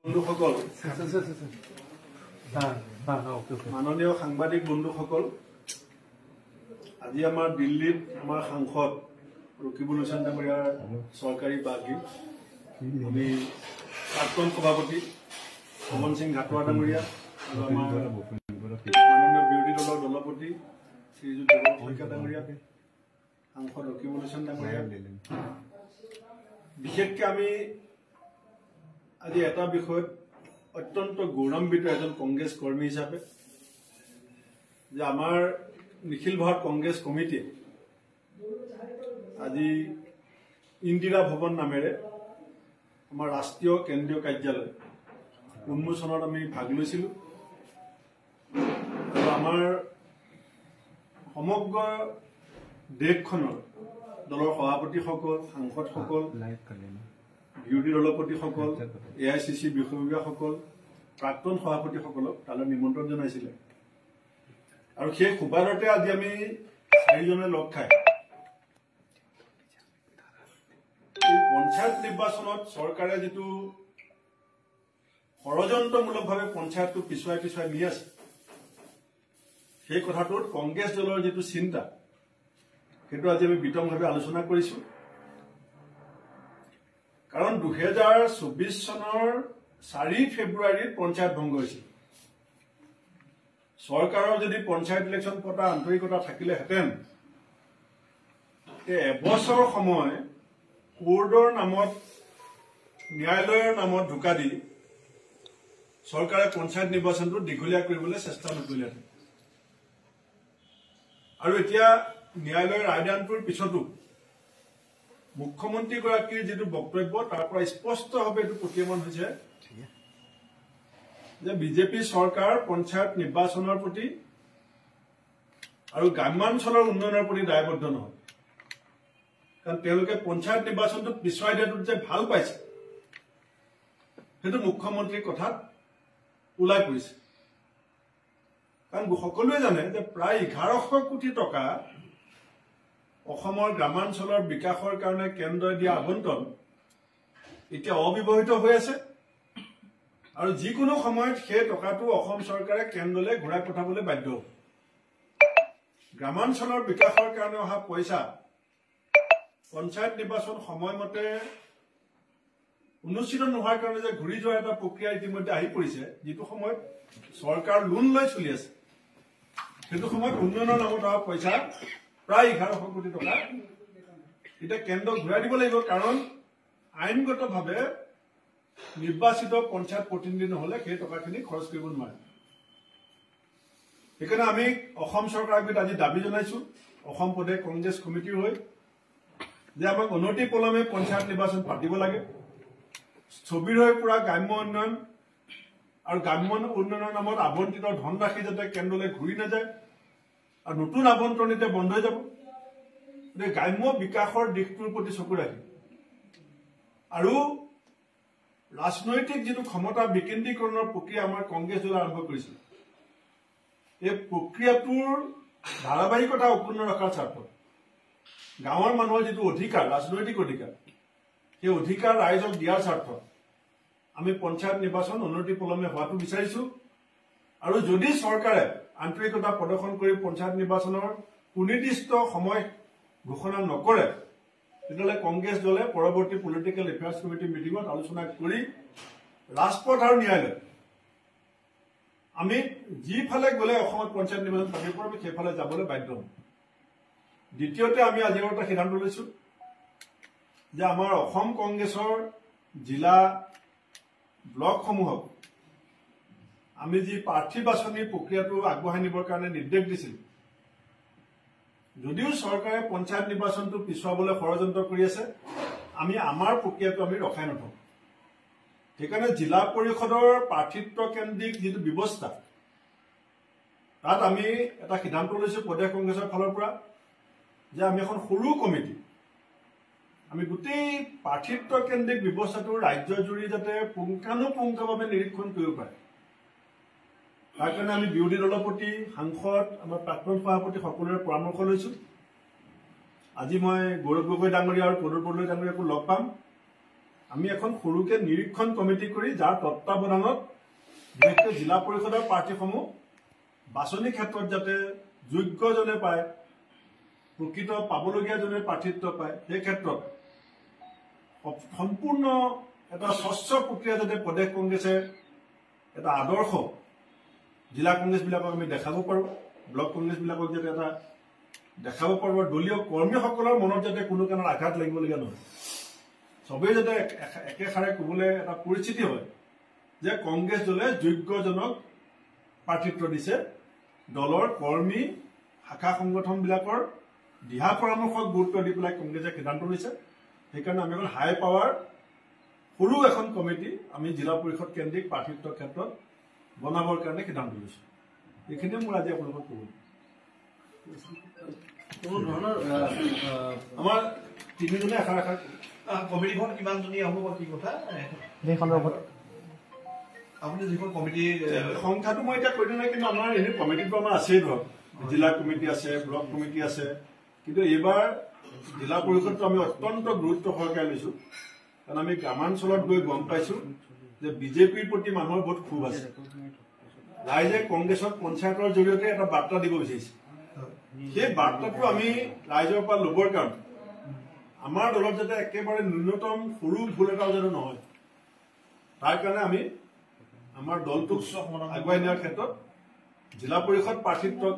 বন্ধুসকল মাননীয় সাংবাদিক বন্ধুসকল আজি আমাৰ দিল্লীত আমাৰ সাংসদ ৰকিবুল হুছেইন ডাঙৰীয়াৰ চৰকাৰী বাগী আমি প্ৰাক্তন সভাপতি পৱন সিং ঘাটোৱা ডাঙৰীয়া আৰু আমাৰ মাননীয় বিৰোধী দলৰ দলপতি শ্ৰীযুত শইকীয়া ডাঙৰীয়া সাংসদ ৰকিবুল হুছেইন ডাঙৰীয়া বিশেষকৈ আমি আজি এটা বিষয়ত অত্যন্ত গৌৰৱান্বিত এজন কংগ্ৰেছ কৰ্মী হিচাপে যে আমাৰ নিখিল ভাৰত কংগ্ৰেছ কমিটিয়ে আজি ইন্দিৰা ভৱন নামেৰে আমাৰ ৰাষ্ট্ৰীয় কেন্দ্ৰীয় কাৰ্যালয় উন্মোচনত আমি ভাগ লৈছিলোঁ আৰু আমাৰ সমগ্ৰ দেশখনৰ দলৰ সভাপতিসকল সাংসদসকল বিৰোধী দলপতিসকল AICC বিষয়ববীয়াসকল প্ৰাক্তন সভাপতিসকলক তালৈ নিমন্ত্ৰণ জনাইছিলে আৰু সেই সুবাদতে আজি আমি চাৰিজনে লগ খাই এই পঞ্চায়ত নিৰ্বাচনত চৰকাৰে যিটো ষড়যন্ত্ৰমূলকভাৱে পঞ্চায়তটো পিছুৱাই নি আছে সেই কথাটোত কংগ্ৰেছ দলৰ যিটো চিন্তা সেইটো আজি আমি বিতংভাৱে আলোচনা কৰিছোঁ কাৰণ 2024 চনৰ 4 ফেব্ৰুৱাৰীত পঞ্চায়ত ভংগ হৈছিল চৰকাৰৰ যদি পঞ্চায়ত ইলেকশ্যন পতা আন্তৰিকতা থাকিলেহেঁতেন এবছৰ সময় কোৰ্টৰ নামত ন্যায়ালয়ৰ নামত ঢোকা দি চৰকাৰে পঞ্চায়ত নিৰ্বাচনটো দীঘলীয়া কৰিবলৈ চেষ্টা নকৰিলেহেঁতেন আৰু এতিয়া ন্যায়ালয়ৰ ৰায়দানটোৰ পিছতো মুখ্যমন্ত্ৰীগৰাকীৰ যিটো বক্তব্য তাৰ পৰা স্পষ্টভাৱে এইটো প্ৰতিয়মান হৈছে যে বিজেপি চৰকাৰ পঞ্চায়ত নিৰ্বাচনৰ প্ৰতি আৰু গ্ৰামাঞ্চলৰ উন্নয়নৰ প্ৰতি দায়বদ্ধ নহয় কাৰণ তেওঁলোকে পঞ্চায়ত নিৰ্বাচনটো পিছুৱাই দিয়াটোত যে ভাল পাইছে সেইটো মুখ্যমন্ত্ৰীৰ কথাত ওলাই পৰিছে কাৰণ সকলোৱে জানে যে প্ৰায় 1100 কোটি টকা অসমৰ গ্ৰামাঞ্চলৰ বিকাশৰ কাৰণে কেন্দ্ৰই দিয়া আবণ্টন এতিয়া অব্যৱহৃত হৈ আছে আৰু যিকোনো সময়ত সেই টকাটো অসম চৰকাৰে কেন্দ্ৰলৈ ঘূৰাই পঠাবলৈ বাধ্য হ'ব গ্ৰামাঞ্চলৰ বিকাশৰ কাৰণে অহা পইচা পঞ্চায়ত নিৰ্বাচন সময়মতে অনুষ্ঠিত নোহোৱাৰ কাৰণে যে ঘূৰি যোৱাৰ এটা প্ৰক্ৰিয়া ইতিমধ্যে আহি পৰিছে যিটো সময়ত চৰকাৰ লোন লৈ চলি আছে সেইটো সময়ত উন্নয়নৰ নামত অহা পইচা প্ৰায় 1100 কোটি টকা এটা কেন্দ্ৰক ঘূৰাই দিব লাগিব কাৰণ আইনগতভাৱে নিৰ্বাচিত পঞ্চায়ত প্ৰতিনিধি নহলে সেই টকাখিনি খৰচ কৰিব নোৱাৰে সেইকাৰণে আমি অসম চৰকাৰক আজি দাবী জনাইছো অসম প্ৰদেশ কংগ্ৰেছ কমিটিৰ হৈ যে আমাক অনতি পলমে পঞ্চায়ত নিৰ্বাচন পাতিব লাগে ছবিৰ হৈ পুৰা গ্ৰাম্য উন্নয়ন আৰু গ্ৰাম্য উন্নয়নৰ নামত আবণ্টিত ধনৰাশি যাতে কেন্দ্ৰলৈ ঘূৰি নাযায় আৰু নতুন আবণ্টন এতিয়া বন্ধ হৈ যাব গ্ৰাম্য বিকাশৰ দিশটোৰ প্ৰতি চকু ৰাখি আৰু ৰাজনৈতিক যিটো ক্ষমতা বিকেন্দ্ৰীকৰণৰ প্ৰক্ৰিয়া আমাৰ কংগ্ৰেছ দলে আৰম্ভ কৰিছিল এই প্ৰক্ৰিয়াটোৰ ধাৰাবাহিকতা অক্ষুণ্ণ ৰখাৰ স্বাৰ্থত গাঁৱৰ মানুহৰ যিটো অধিকাৰ ৰাজনৈতিক অধিকাৰ সেই অধিকাৰ ৰাইজক দিয়াৰ স্বাৰ্থত আমি পঞ্চায়ত নিৰ্বাচন অনতি পলমে হোৱাটো বিচাৰিছো আৰু যদি চৰকাৰে আন্তৰিকতা প্ৰদৰ্শন কৰি পঞ্চায়ত নিৰ্বাচনৰ সুনিৰ্দিষ্ট সময় ঘোষণা নকৰে তেতিয়াহ'লে কংগ্ৰেছ দলে পৰৱৰ্তী পলিটিকেল এফেয়াৰ্ছ কমিটি মিটিঙত আলোচনা কৰি ৰাজপথ আৰু ন্যায়ালয় আমি যিফালে গ'লে অসমত পঞ্চায়ত নিৰ্বাচন পাতিব পাৰোঁ আমি সেইফালে যাবলৈ বাধ্য হ'ম দ্বিতীয়তে আমি আজি এটা সিদ্ধান্ত লৈছো যে আমাৰ অসম কংগ্ৰেছৰ জিলা ব্লকসমূহক আমি যি প্ৰাৰ্থী বাছনিৰ প্ৰক্ৰিয়াটো আগবঢ়াই নিবৰ কাৰণে নিৰ্দেশ দিছিল যদিও চৰকাৰে পঞ্চায়ত নিৰ্বাচনটো পিছুৱাবলৈ ষড়যন্ত্ৰ কৰি আছে আমি আমাৰ প্ৰক্ৰিয়াটো আমি ৰখাই নথওঁ সেইকাৰণে জিলা পৰিষদৰ প্ৰাৰ্থিত্ব কেন্দ্ৰিক যিটো ব্যৱস্থা তাত আমি এটা সিদ্ধান্ত লৈছো প্ৰদেশ কংগ্ৰেছৰ ফালৰ পৰা যে আমি এখন সৰু কমিটি আমি গোটেই প্ৰাৰ্থিত্ব কেন্দ্ৰিক ব্যৱস্থাটো ৰাজ্যজুৰি যাতে পুংখানুপুংখভাৱে নিৰীক্ষণ কৰিব পাৰে তাৰ কাৰণে আমি বিৰোধী দলপতি সাংসদ আমাৰ প্ৰাক্তন সভাপতি সকলোৰে পৰামৰ্শ লৈছো আজি মই গৌৰৱ গগৈ ডাঙৰীয়া আৰু প্ৰদূৰ বৰদলৈ ডাঙৰীয়াকো লগ পাম আমি এখন সৰুকে নিৰীক্ষণ কমিটি কৰি যাৰ তত্ত্বাৱধানত বিশেষকৈ জিলা পৰিষদৰ প্ৰাৰ্থীসমূহ বাছনি ক্ষেত্ৰত যাতে যোগ্যজনে পায়, প্ৰকৃত পাবলগীয়াজনে প্ৰাৰ্থিত্ব পায়, সেই ক্ষেত্ৰত সম্পূৰ্ণ এটা স্বচ্ছ প্ৰক্ৰিয়া যাতে প্ৰদেশ কংগ্ৰেছে এটা আদৰ্শ জিলা কংগ্ৰেছবিলাকক আমি দেখাব পাৰোঁ, ব্লক কংগ্ৰেছবিলাকক যাতে এটা দেখাব পাৰোঁ, দলীয় কৰ্মীসকলৰ মনত যাতে কোনো কাৰণত আঘাত লাগিবলগীয়া নহয়, চবেই যাতে একেষাৰে ক'বলৈ এটা পৰিস্থিতি হয় যে কংগ্ৰেছ দলে যোগ্যজনক প্ৰাৰ্থিত্ব দিছে। দলৰ কৰ্মী শাখা সংগঠনবিলাকৰ দিহা পৰামৰ্শক গুৰুত্ব দি পেলাই কংগ্ৰেছে সিদ্ধান্ত লৈছে। সেইকাৰণে আমি এখন হাই পাৱাৰ সৰু এখন কমিটি আমি জিলা পৰিষদ কেন্দ্ৰিক প্ৰাৰ্থিত্বৰ ক্ষেত্ৰত বনাবৰ কাৰণে সিদ্ধান্ত লৈছোঁ। এইখিনিয়ে মোৰ আজি আপোনালোকক ক'ব। কোনো ধৰণৰ আমাৰ তিনিজনে এষাৰ এষাৰ কমিটিখন কিমানজনীয়া হ'ব বা কি কথা সেই সন্দৰ্ভত আপুনি যিখন কমিটি সংখ্যাটো মই এতিয়া কৈ দিয়া নাই, কিন্তু আমাৰ এনে কমিটিটো আমাৰ আছেই ধৰক, জিলা কমিটি আছে, ব্লক কমিটি আছে। কিন্তু এইবাৰ জিলা পৰিষদটো আমি অত্যন্ত গুৰুত্ব সহকাৰে লৈছোঁ, কাৰণ আমি গ্ৰামাঞ্চলত গৈ গম পাইছোঁ যে বিজেপিৰ প্ৰতি মানুহৰ বহুত ক্ষোভ আছে। ৰাইজে কংগ্ৰেছক পঞ্চায়তৰ জৰিয়তে এটা বাৰ্তা দিব বিচাৰিছে। সেই বাৰ্তাটো আমি ৰাইজৰ পৰা ল'বৰ কাৰণে আমাৰ দলত যাতে একেবাৰে ন্যূনতম সৰু ভুল এটাও যাতে নহয়, তাৰ কাৰণে আমি আমাৰ দলটোক আগুৱাই নিয়াৰ ক্ষেত্ৰত জিলা পৰিষদ প্ৰাৰ্থিত্বক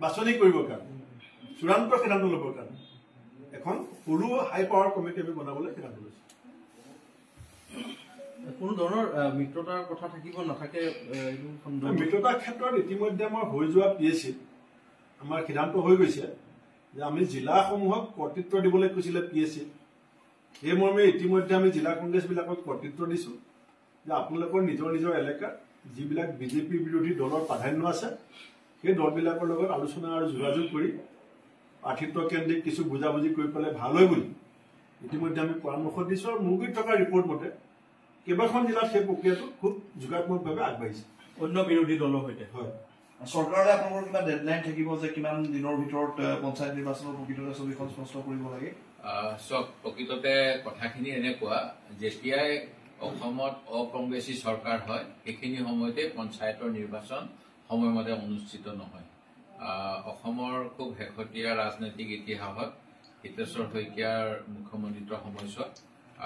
বাছনি কৰিবৰ কাৰণে চূড়ান্ত সিদ্ধান্ত ল'বৰ কাৰণে এখন সৰু হাই পাৱাৰ কমিটি আমি বনাবলৈ সিদ্ধান্ত লৈছোঁ। কোনো ধৰণৰ মিত্ৰতাৰ কথা থাকিব নাথাকে? মিত্ৰতাৰ ক্ষেত্ৰত ইতিমধ্যে আমাৰ হৈ যোৱা PSC আমাৰ সিদ্ধান্ত হৈ গৈছে যে আমি জিলাসমূহক কৰ্তৃত্ব দিবলৈ কৈছিলে PSC। সেই মৰ্মে ইতিমধ্যে আমি জিলা কংগ্ৰেছবিলাকক কৰ্তৃত্ব দিছোঁ যে আপোনালোকৰ নিজৰ নিজৰ এলেকাত যিবিলাক বিজেপি বিৰোধী দলৰ প্ৰাধান্য আছে সেই দলবিলাকৰ লগত আলোচনা আৰু যোগাযোগ কৰি প্ৰাৰ্থিত্ব কেন্দ্ৰিক কিছু বুজাবুজি কৰি পেলাই ভাল হয় বুলি ইতিমধ্যে আমি পৰামৰ্শ দিছোঁ। আৰু মোৰ গুৰিত থকা ৰিপৰ্ট মতে কেইবাখন জিলাত সেই প্ৰক্ৰিয়াটো খুব যোগাত্মকভাৱে আগবাঢ়িছে অন্য বিৰোধী দলৰ সৈতে। হয়, চৰকাৰলৈ আপোনালোকৰ কিবা ডেডলাইন থাকিব যে কিমান দিনৰ ভিতৰত পঞ্চায়ত নিৰ্বাচনৰ প্ৰকৃততে ছবিখন স্পষ্ট কৰিব লাগে? চব প্ৰকৃততে কথাখিনি এনেকুৱা, যেতিয়াই অসমত অকংগ্ৰেছী চৰকাৰ হয় সেইখিনি সময়তে পঞ্চায়তৰ নিৰ্বাচন সময়মতে অনুষ্ঠিত নহয়। অসমৰ খুব শেহতীয়া ৰাজনৈতিক ইতিহাসত হিতেশ্বৰ শইকীয়াৰ মুখ্যমন্ত্ৰীত্বৰ সময়ছোৱাত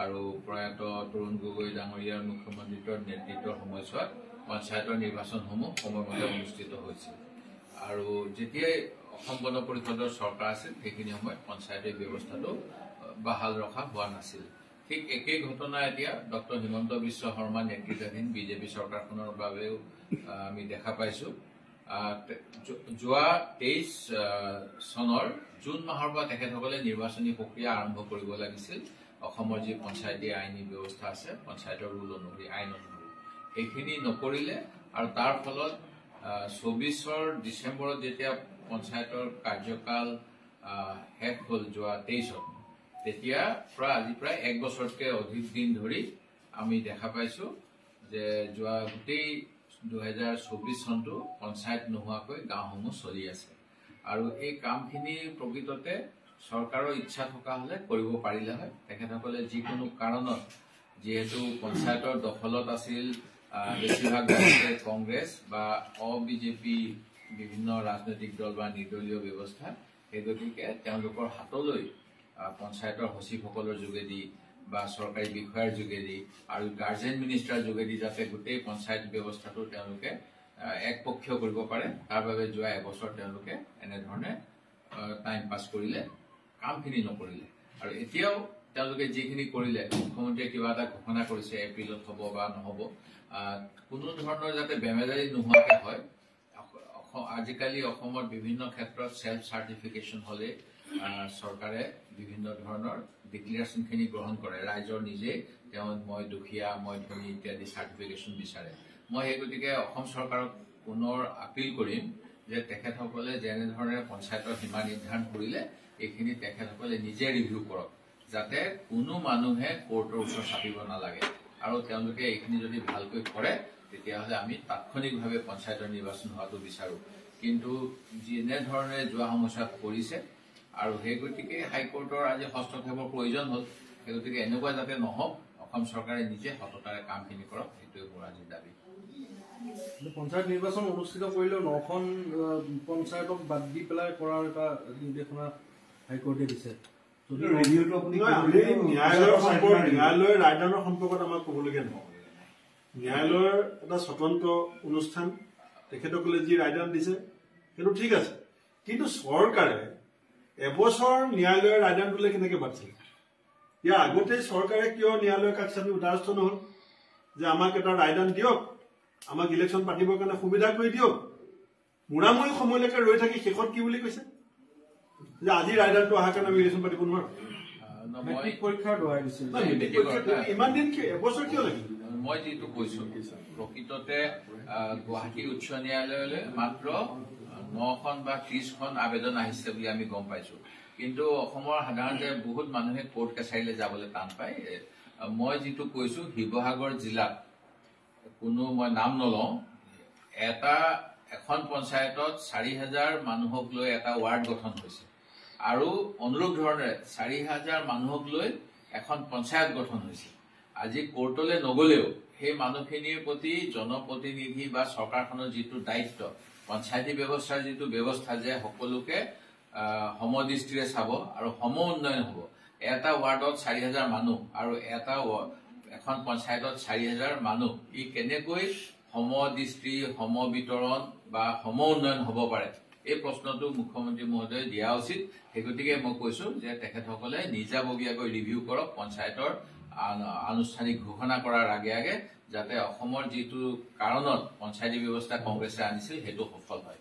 আৰু প্ৰয়াত তৰুণ গগৈ ডাঙৰীয়াৰ মুখ্যমন্ত্ৰীত্বৰ নেতৃত্বৰ সময়ছোৱাত পঞ্চায়তৰ নিৰ্বাচনসমূহ সময়মতে অনুষ্ঠিত হৈছিল। আৰু যেতিয়াই অসম গণ পৰিষদৰ চৰকাৰ আছিল সেইখিনি সময়ত পঞ্চায়তৰ ব্যৱস্থাটো বাহাল ৰখা হোৱা নাছিল। ঠিক একেই ঘটনা এতিয়া ডক্টৰ হিমন্ত বিশ্ব শৰ্মা নেতৃত্বাধীন বিজেপি চৰকাৰখনৰ বাবেও আমি দেখা পাইছোঁ। যোৱা 23 চনৰ জুন মাহৰ পৰা তেখেতসকলে নিৰ্বাচনী প্ৰক্ৰিয়া আৰম্ভ কৰিব লাগিছিল। অসমৰ যি পঞ্চায়তী আইনী ব্যৱস্থা আছে, পঞ্চায়তৰ ৰুল অনুসৰি, আইন অনুসৰি, সেইখিনি নকৰিলে আৰু তাৰ ফলত 24 ডিচেম্বৰত যেতিয়া পঞ্চায়তৰ কাৰ্যকাল শেষ হ'ল যোৱা 23ত, তেতিয়া আজি প্ৰায় 1 বছৰতকৈ অধিক দিন ধৰি আমি দেখা পাইছোঁ যে যোৱা গোটেই 2024 চনটো পঞ্চায়ত নোহোৱাকৈ গাঁওসমূহ চলি আছে। আৰু এই কামখিনি প্ৰকৃততে চৰকাৰৰ ইচ্ছা থকা হ'লে কৰিব পাৰিলে হয়। তেখেতসকলে যিকোনো কাৰণত, যিহেতু পঞ্চায়তৰ দখলত আছিল বেছিভাগ কংগ্ৰেছ বা অ-বিজেপি বিভিন্ন ৰাজনৈতিক দল বা নিৰ্দলীয় ব্যৱস্থা, সেই গতিকে তেওঁলোকৰ হাতলৈ পঞ্চায়তৰ সচিবসকলৰ যোগেদি বা চৰকাৰী বিষয়াৰ যোগেদি আৰু গাৰ্জেন মিনিষ্টাৰ যোগেদি যাতে গোটেই পঞ্চায়ত ব্যৱস্থাটো তেওঁলোকে একপক্ষীয় কৰিব পাৰে, তাৰ বাবে যোৱা এবছৰ তেওঁলোকে এনেধৰণে টাইম পাছ কৰিলে, কামখিনি নকৰিলে। আৰু এতিয়াও তেওঁলোকে যিখিনি কৰিলে, মুখ্যমন্ত্ৰীয়ে কিবা এটা ঘোষণা কৰিছে এপ্ৰিলত হ'ব বা নহ'ব, কোনো ধৰণৰ যাতে বেমেজালি নোহোৱাকৈ হয়। আজিকালি অসমত বিভিন্ন ক্ষেত্ৰত ছেল্ফ চাৰ্টিফিকেশ্যন হ'লে চৰকাৰে বিভিন্ন ধৰণৰ ডিক্লেৰেশ্যনখিনি গ্ৰহণ কৰে। ৰাইজৰ নিজে মই দুখীয়া, মই ধনী ইত্যাদি চাৰ্টিফিকেশ্যন বিচাৰে। মই সেই গতিকে অসম চৰকাৰক পুনৰ আপিল কৰিম যে তেখেতসকলে যেনেধৰণে পঞ্চায়তৰ সীমা নিৰ্ধাৰণ কৰিলে এইখিনি তেখেতসকলে নিজে ৰিভিউ কৰক, যাতে কোনো মানুহে কোৰ্টৰ ওচৰ চাপিব নালাগে। আৰু তেওঁলোকে এইখিনি যদি ভালকৈ কৰে তেতিয়াহ'লে আমি তাৎক্ষণিকভাৱে পঞ্চায়তৰ নিৰ্বাচন হোৱাটো বিচাৰোঁ। কিন্তু যেনেধৰণে যোৱা সময়ছোৱাত কৰিছে, আৰু সেই গতিকে হাইকোৰ্টৰ আজি হস্তক্ষেপৰ প্ৰয়োজন হ'ল। সেই গতিকে এনেকুৱা যাতে নহওক অসম চৰকাৰে নিজে সততাৰে কামখিনি কৰক, সেইটোৱে মোৰ আজিৰ দাবী। পঞ্চায়ত নিৰ্বাচন অনুষ্ঠিত কৰিলেও 9খন পঞ্চায়তক বাদ দি পেলাই কৰাৰ এটা নিৰ্দেশনা হাইকোৰ্টে দিছে। ৰিভিউটো আপুনি ন্যায়ালয়ৰ ৰায়দানৰ সম্পৰ্কত আমাক ক'বলগীয়া নহয়। ন্যায়ালয়ৰ এটা স্বতন্ত্ৰ অনুষ্ঠান, তেখেতসকলে যি ৰায়দান দিছে সেইটো ঠিক আছে, কিন্তু চৰকাৰে এবছৰ ন্যায়ালয়ৰ ৰায়দান দিলে কেনেকে বাচিল? ইয়াৰ আগতে চৰকাৰে কিয় ন্যায়ালয়ৰ কাষ চাপি উদাৰস্থ নহল যে আমাক এটা ৰায়দান দিয়ক, আমাক ইলেকশ্যন পাতিবৰ কাৰণে সুবিধা কৰি দিয়ক? মুৰামুৰি সময়লৈকে ৰৈ থাকি শেষত কি বুলি কৈছে যে আজি ৰায়দানটো অহাৰ কাৰণে আমি ইলেকশ্যন পাতিব নোৱাৰো। পৰীক্ষাৰ দোহাই দিছিল। ইমান দিন এবছৰ কিয় লাগিল? মই যিটো কৈছো প্ৰকৃততে গুৱাহাটী উচ্চ ন্যায়ালয়লৈ মাত্ৰ 9খন বা 30খন আবেদন আহিছে বুলি আমি গম পাইছো, কিন্তু অসমৰ সাধাৰণতে বহুত মানুহে কোৰ্ট কাছাৰীলৈ যাবলৈ টান পায়। মই যিটো কৈছো শিৱসাগৰ জিলাত কোনো মই নাম নলওঁ, এখন পঞ্চায়তত 4,000 মানুহক লৈ এটা ৱাৰ্ড গঠন হৈছে আৰু অনুৰূপ ধৰণেৰে 4,000 মানুহক লৈ এখন পঞ্চায়ত গঠন হৈছে। আজি কোৰ্টলৈ নগলেও সেই মানুহখিনিৰ প্ৰতি জনপ্ৰতিনিধি বা চৰকাৰখনৰ যিটো দায়িত্ব, পঞ্চায়তী ব্যৱস্থাৰ যিটো ব্যৱস্থা যে সকলোকে সমদৃষ্টিৰে চাব আৰু সম উন্নয়ন হ'ব। এটা ৱাৰ্ডত 4,000 মানুহ আৰু এখন পঞ্চায়তত 4,000 মানুহ, ই কেনেকৈ সমদৃষ্টি, সমবিতৰণ বা সম উন্নয়ন হ'ব পাৰে, এই প্ৰশ্নটো মুখ্যমন্ত্ৰী মহোদয়ে দিয়া উচিত। সেই গতিকে মই কৈছো যে তেখেতসকলে নিজাববীয়াকৈ ৰিভিউ কৰক পঞ্চায়তৰ আনুষ্ঠানিক ঘোষণা কৰাৰ আগে আগে, যাতে অসমৰ যিটো কাৰণত পঞ্চায়তী ব্যৱস্থা কংগ্ৰেছে আনিছিল সেইটো সফল হয়।